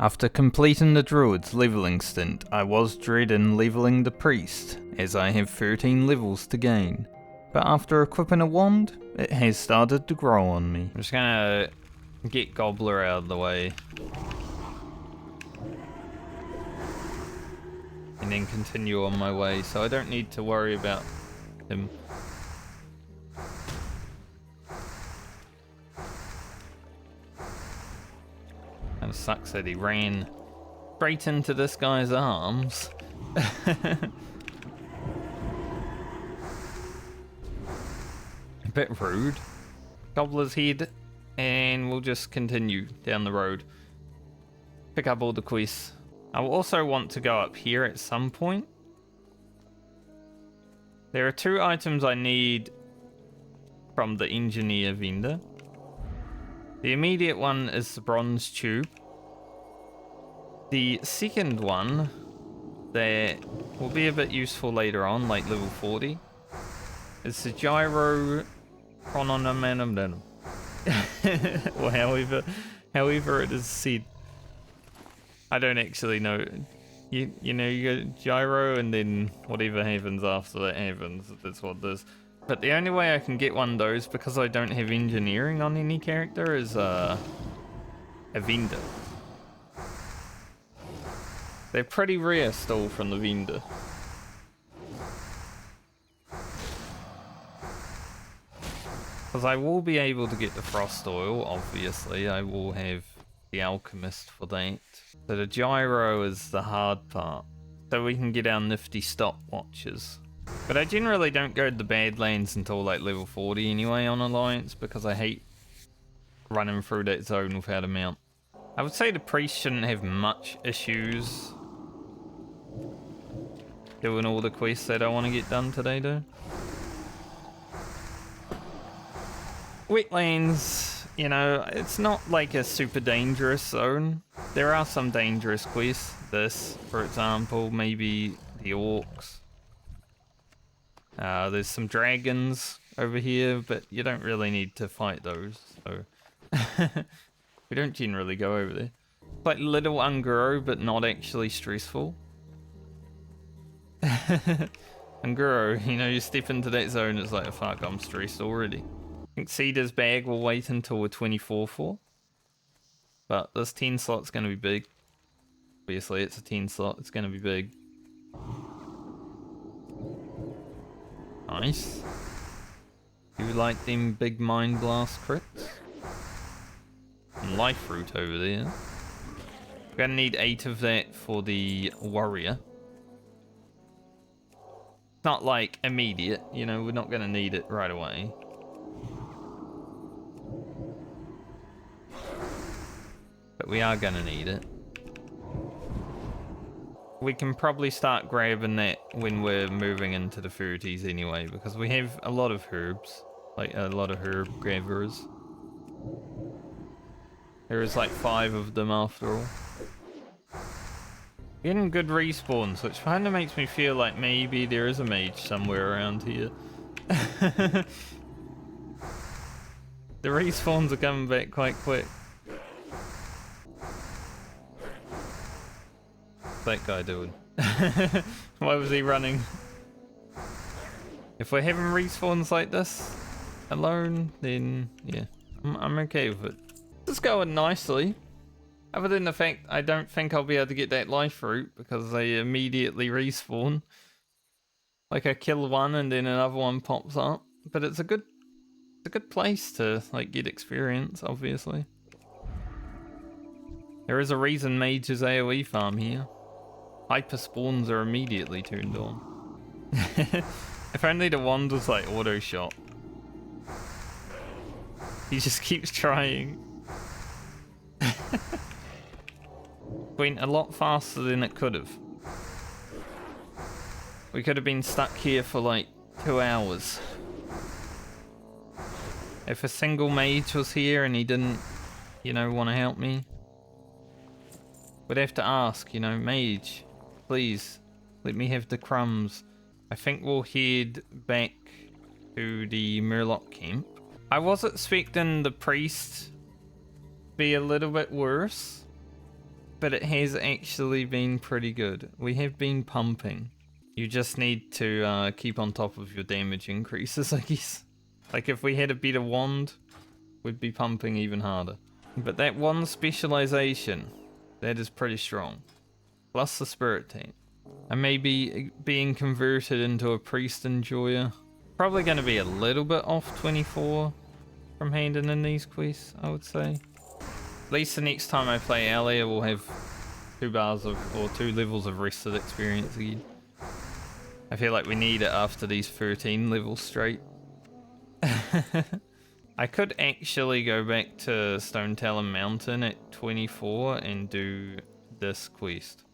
After completing the druid's leveling stint, I was dreading leveling the priest, as I have 13 levels to gain. But after equipping a wand, it has started to grow on me. I'm just gonna get Gobbler out of the way. And then continue on my way, so I don't need to worry about him. Kinda sucks that he ran straight into this guy's arms. A bit rude. Gobbler's head, and we'll just continue down the road. Pick up all the quests. I'll also want to go up here at some point. There are 2 items I need from the engineer vendor. The immediate one is the bronze tube. The second one that will be a bit useful later on, like level 40, is the gyro chronometer. Or however it is said. I don't actually know. You know, you go gyro and then whatever happens after that happens. That's what it is. But the only way I can get one of those, because I don't have engineering on any character, is a vendor. They're pretty rare still from the vendor. Because I will be able to get the frost oil, obviously. I will have the alchemist for that. So the gyro is the hard part. So we can get our nifty stopwatches. But I generally don't go to the Badlands until like level 40 anyway on Alliance, because I hate running through that zone without a mount. I would say the priest shouldn't have much issues doing all the quests that I want to get done today though. Wetlands, you know, it's not like a super dangerous zone. There are some dangerous quests. This, for example, maybe the orcs. There's some dragons over here, but you don't really need to fight those, so we don't generally go over there. It's like little Unguro, but not actually stressful. Unguro, you know, you step into that zone, it's like, fuck, I'm stressed already. I think Cedar's bag will wait until we're 24 for. But this 10 slot's going to be big. Obviously, it's a 10 slot, it's going to be big. Nice. You like them big Mind Blast crits? And Life Root over there. We're going to need 8 of that for the Warrior. It's not like immediate, you know, we're not going to need it right away. But we are going to need it. We can probably start grabbing that when we're moving into the 30s anyway, because we have a lot of herbs. Like, a lot of herb gatherers. There is like 5 of them after all. Getting good respawns, which kind of makes me feel like maybe there is a mage somewhere around here. The respawns are coming back quite quick. What's that guy doing? Why was he running? If we're having respawns like this alone, then yeah, I'm okay with it. This is going nicely. Other than the fact I don't think I'll be able to get that life root because they immediately respawn. Like I kill one and then another one pops up. But it's a good place to like get experience, obviously. There is a reason mages AoE farm here. Hyper spawns are immediately turned on. If only the wand was like auto shot. He just keeps trying. Went a lot faster than it could have. We could have been stuck here for like 2 hours. If a single mage was here and he didn't, you know, want to help me, we'd have to ask, you know, mage, please, let me have the crumbs. I think we'll head back to the Murloc camp. I was expecting the priest to be a little bit worse. but it has actually been pretty good. We have been pumping. You just need to keep on top of your damage increases, I guess. Like if we had a better wand, we'd be pumping even harder. But that one specialization, that is pretty strong. Plus the spirit tank. I may be being converted into a priest enjoyer. Probably going to be a little bit off 24 from handing in these quests, I would say. At least the next time I play Ellia, we'll have 2 levels of rested experience again. I feel like we need it after these 13 levels straight. I could actually go back to Stone Talon Mountain at 24 and do this quest.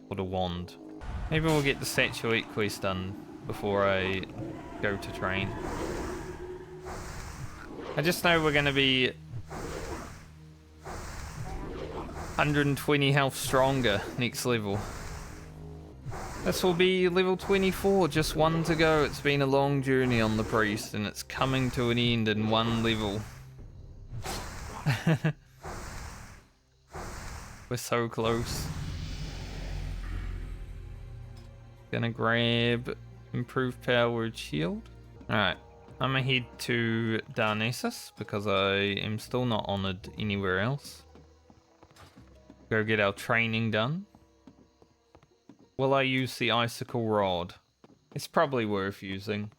For the wand. Maybe we'll get the statuette quest done before I go to train. I just know we're going to be 120 health stronger next level. This will be level 24, just 1 to go. It's been a long journey on the priest and it's coming to an end in 1 level. We're so close. Gonna grab improved power word shield. Alright, I'm gonna head to Darnassus because I am still not honored anywhere else. Go get our training done. Will I use the icicle rod? It's probably worth using.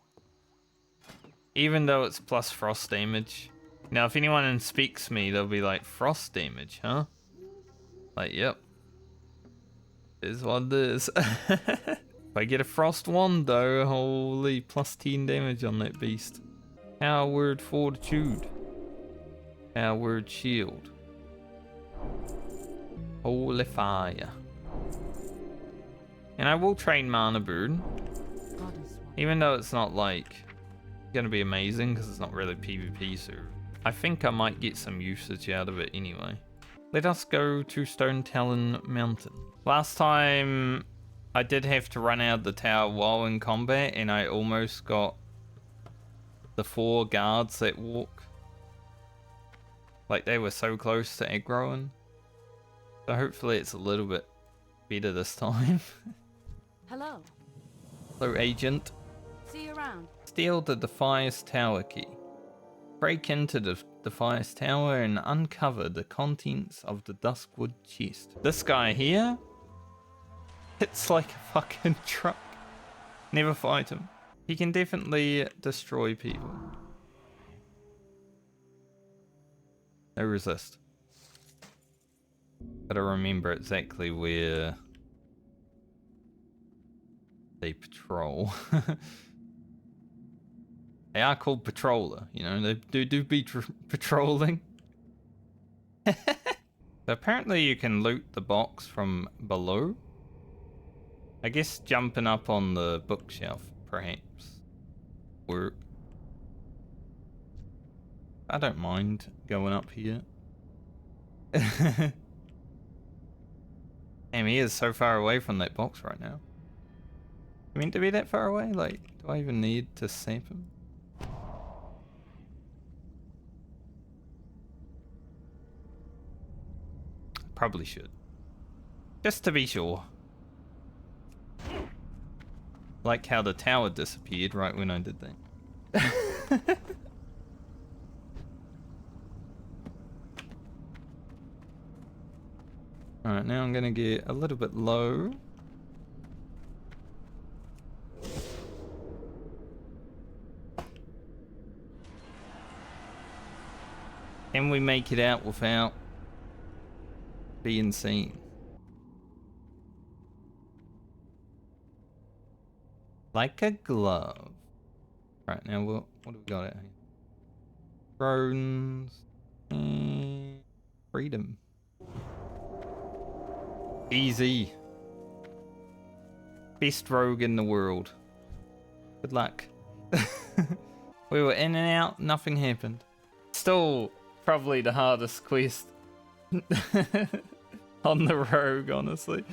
Even though it's plus frost damage. Now if anyone inspects me, they'll be like, frost damage, huh? Like, yep. Is what it is. If I get a frost wand though, holy, plus 10 damage on that beast. Power word fortitude. Power word shield. Holy fire. And I will train Mana Burn. Even though it's not like gonna be amazing because it's not really PvP, so I think I might get some usage out of it anyway. Let us go to Stone Talon Mountain. Last time I did have to run out of the tower while in combat and I almost got the 4 guards that walk. Like they were so close to aggroing. So hopefully it's a little bit better this time. Hello. Hello, agent. See you around. Steal the Defias Tower key. Break into the Defias Tower and uncover the contents of the Duskwood chest. This guy here, it's like a fucking truck. Never fight him. He can definitely destroy people. No resist. Gotta remember exactly where they patrol. They are called patroller, you know, they do be patrolling. So apparently you can loot the box from below. I guess jumping up on the bookshelf, perhaps, work. I don't mind going up here. Damn, he is so far away from that box right now. You mean to be that far away? Like, do I even need to sap him? Probably should. Just to be sure. Like how the tower disappeared right when I did that. Alright, now I'm gonna get a little bit low. Can we make it out without being seen? Like a glove. Right, now what do we got out here? Drones. And freedom. Easy. Best rogue in the world. Good luck. We were in and out, nothing happened. Still probably the hardest quest on the rogue, honestly.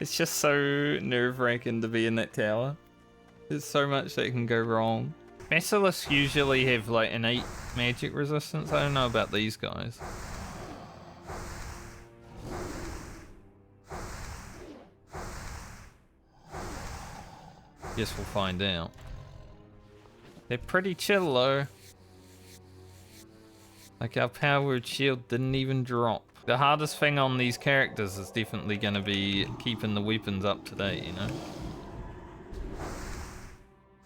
It's just so nerve-wracking to be in that tower. There's so much that can go wrong. Basilisk usually have like an 8 magic resistance. I don't know about these guys. Guess we'll find out. They're pretty chill though. Like our powered shield didn't even drop. The hardest thing on these characters is definitely going to be keeping the weapons up to date, you know?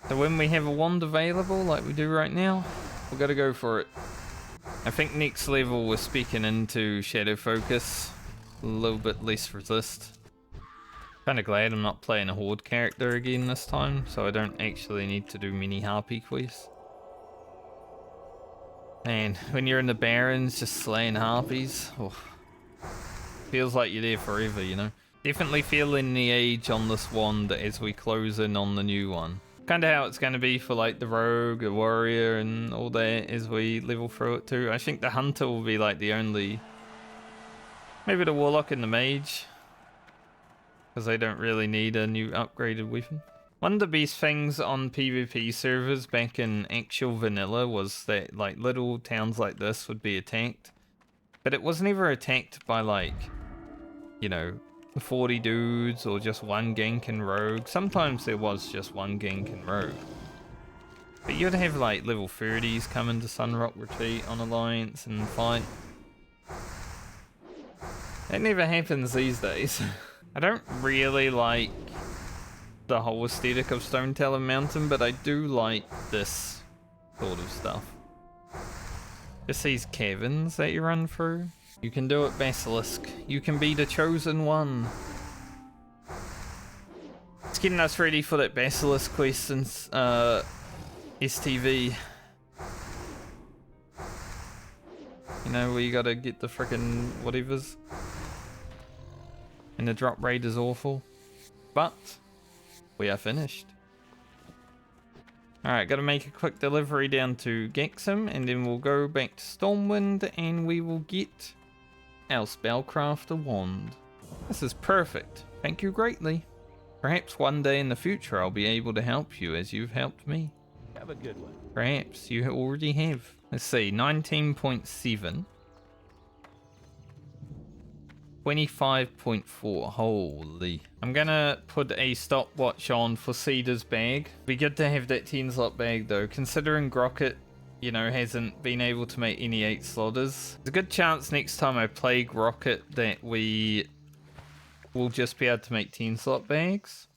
So when we have a wand available, like we do right now, we've got to go for it. I think next level we're speaking into Shadow Focus. A little bit less resist. Kinda glad I'm not playing a Horde character again this time, so I don't actually need to do many Harpy quests. Man, when you're in the Barrens just slaying Harpies, oh, feels like you're there forever, you know? Definitely feeling the age on this wand as we close in on the new one. Kinda how it's gonna be for like the Rogue, the Warrior and all that as we level through it too. I think the Hunter will be like the only... Maybe the Warlock and the Mage. Because they don't really need a new upgraded weapon. One of the best things on PvP servers back in actual vanilla was that like little towns like this would be attacked. But it was never attacked by like, you know, 40 dudes or just one gank and rogue. Sometimes there was just one gank and rogue. But you'd have like level 30s come into Sunrock Retreat on Alliance and fight. That never happens these days. I don't really like the whole aesthetic of Stone Talon Mountain, but I do like this sort of stuff. Just these caverns that you run through. You can do it, Basilisk. You can be the chosen one. It's getting us ready for that Basilisk quest since STV. You know, where you gotta get the frickin' whatevers. And the drop rate is awful. But we are finished. Alright, gotta make a quick delivery down to Gaxum, and then we'll go back to Stormwind and we will get our Spellcrafter wand. This is perfect. Thank you greatly. Perhaps one day in the future I'll be able to help you as you've helped me. Have a good one. Perhaps you already have. Let's see, 19.7. 25.4, holy. I'm gonna put a stopwatch on for Cedar's bag. Be good to have that 10 slot bag though, considering Grocket, you know, hasn't been able to make any 8 slotters. There's a good chance next time I play Grocket that we will just be able to make 10 slot bags.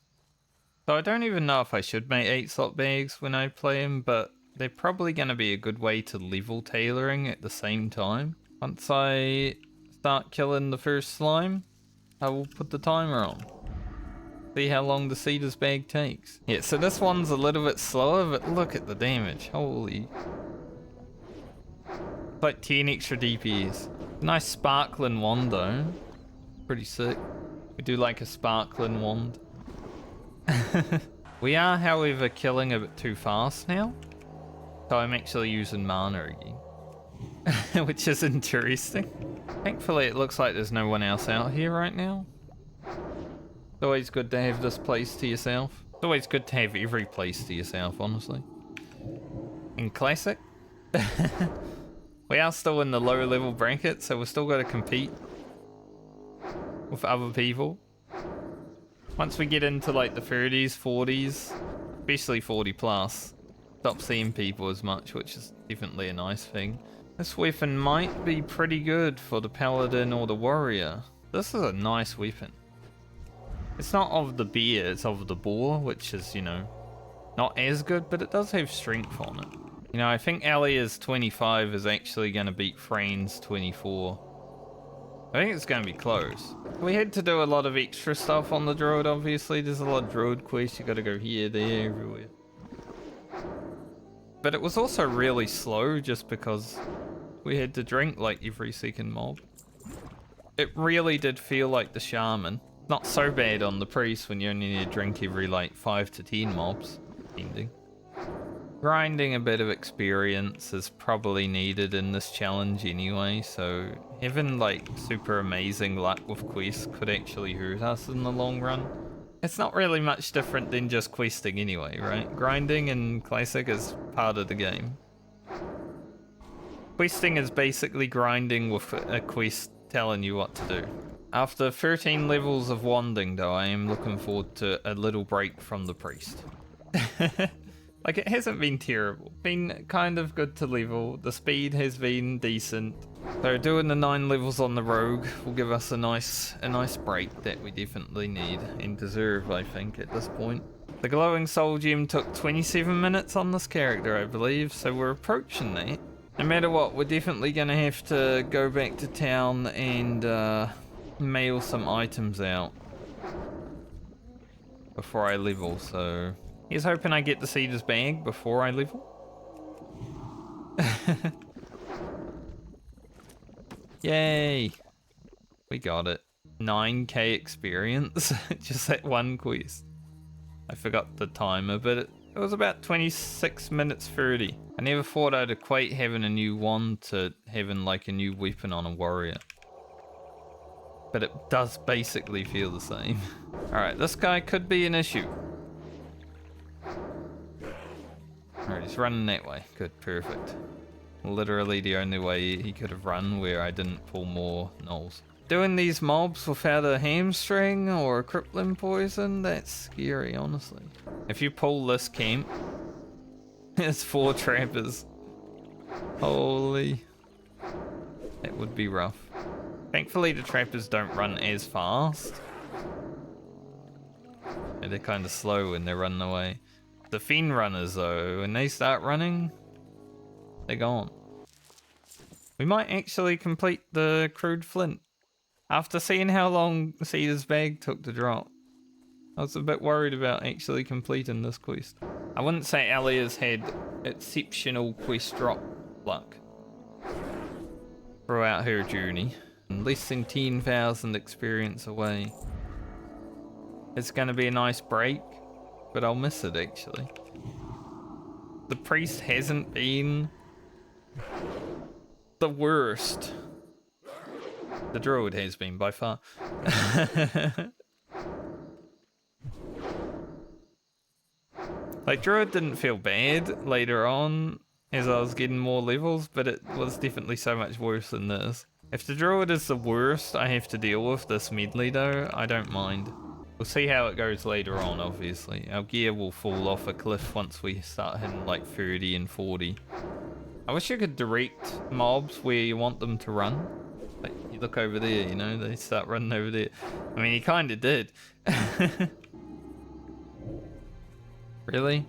So I don't even know if I should make 8 slot bags when I play him, but they're probably gonna be a good way to level tailoring at the same time. Once I start killing the first slime, I will put the timer on. See how long the Cedar's bag takes. Yeah, so this one's a little bit slower, but look at the damage. Holy. It's like 10 extra DPS. Nice sparkling wand though. Pretty sick. We do like a sparkling wand. We are, however, killing a bit too fast now. So I'm actually using mana again. Which is interesting. Thankfully, it looks like there's no one else out here right now. It's always good to have this place to yourself. It's always good to have every place to yourself, honestly. In Classic, we are still in the low level bracket, so we've still got to compete with other people. Once we get into like the 30s, 40s, especially 40 plus, stop seeing people as much, which is definitely a nice thing. This weapon might be pretty good for the Paladin or the Warrior. This is a nice weapon. It's not of the bear, it's of the boar, which is, you know, not as good, but it does have strength on it. You know, I think Ellia's 25 is actually going to beat Frane's 24. I think it's going to be close. We had to do a lot of extra stuff on the Druid, obviously. There's a lot of Druid quests, you got to go here, there, everywhere. But it was also really slow just because we had to drink like every second mob. It really did feel like the Shaman. Not so bad on the Priest when you only need to drink every like 5 to 10 mobs. Ending. Grinding a bit of experience is probably needed in this challenge anyway, so having like super amazing luck with quests could actually hurt us in the long run. It's not really much different than just questing anyway, right? Grinding in Classic is part of the game. Questing is basically grinding with a quest telling you what to do. After 13 levels of wanding though, I am looking forward to a little break from the Priest. Like, it hasn't been terrible. Been kind of good to level. The speed has been decent. So doing the 9 levels on the rogue will give us a nice break that we definitely need and deserve, I think, at this point. The glowing soul gem took 27 minutes on this character, I believe, so we're approaching that. No matter what, we're definitely gonna have to go back to town and mail some items out before I level, so he's hoping I get to see this bag before I level. Yay! We got it. 9k experience, just that one quest. I forgot the timer, but it was about 26 minutes 30. I never thought I'd equate having a new wand to having like a new weapon on a warrior. But it does basically feel the same. Alright, this guy could be an issue. Alright, he's running that way. Good, perfect. Literally the only way he could have run where I didn't pull more gnolls. Doing these mobs without a hamstring or a crippling poison, that's scary, honestly. If you pull this camp, it's 4 trappers. Holy. That would be rough. Thankfully the trappers don't run as fast. And they're kind of slow when they're running away. The fiend runners though, when they start running, they're gone. We might actually complete the crude flint. After seeing how long Cedar's bag took to drop, I was a bit worried about actually completing this quest. I wouldn't say Ellia's had exceptional quest drop luck throughout her journey. Less than 10,000 experience away. It's gonna be a nice break, but I'll miss it actually. The priest hasn't been the worst. The druid has been by far. Like, druid didn't feel bad later on as I was getting more levels, but it was definitely so much worse than this. If the druid is the worst I have to deal with this medley though, I don't mind. We'll see how it goes later on, obviously. Our gear will fall off a cliff once we start hitting like 30 and 40. I wish you could direct mobs where you want them to run. Like, you look over there, you know, they start running over there. I mean, he kind of did. Really?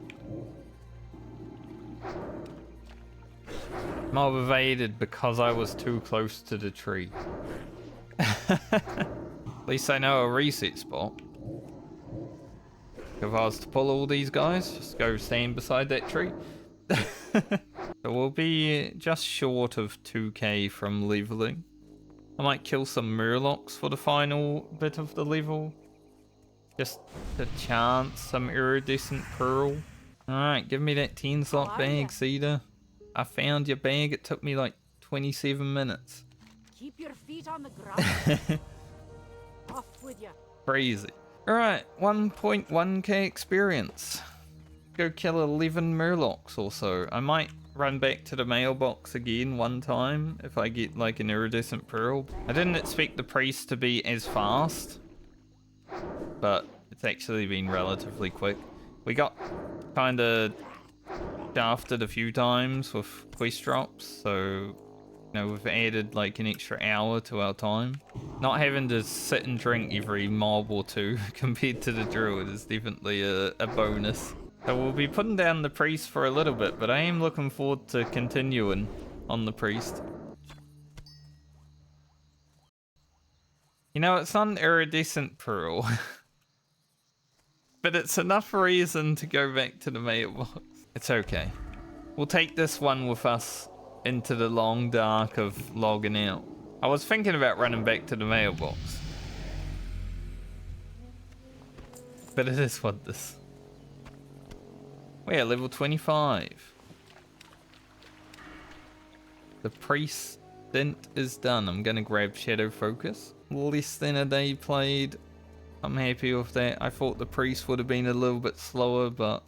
Mob evaded because I was too close to the tree. At least I know a reset spot. If I was to pull all these guys, just go stand beside that tree. So we'll be just short of 2k from leveling. I might kill some murlocs for the final bit of the level. Just to chance some iridescent pearl. Alright, give me that 10 slot bag, Cedar. I found your bag, it took me like 27 minutes. Keep your feet on the ground. Off with you. Crazy. Alright, 1.1k experience. Go kill 11 murlocs or so. I might run back to the mailbox again one time if I get like an iridescent pearl. I didn't expect the priest to be as fast, but it's actually been relatively quick. We got kind of shafted a few times with quest drops, so you know, we've added like an extra hour to our time. Not having to sit and drink every mob or two compared to the druid is definitely a bonus. So we'll be putting down the priest for a little bit, but I am looking forward to continuing on the priest. You know, it's not an iridescent pearl, but it's enough reason to go back to the mailbox. It's okay. We'll take this one with us into the long dark of logging out. I was thinking about running back to the mailbox, but it is what this. We're level 25. The priest stint is done. I'm gonna grab Shadow Focus. Less than a day played. I'm happy with that. I thought the priest would have been a little bit slower, but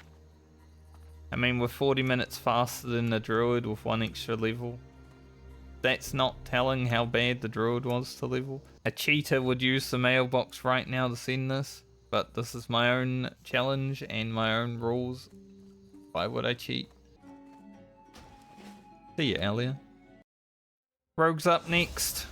I mean, we're 40 minutes faster than the druid with 1 extra level. That's not telling how bad the druid was to level. A cheater would use the mailbox right now to send this. But this is my own challenge and my own rules. Why would I cheat? See ya, Ellia. Rogue's up next.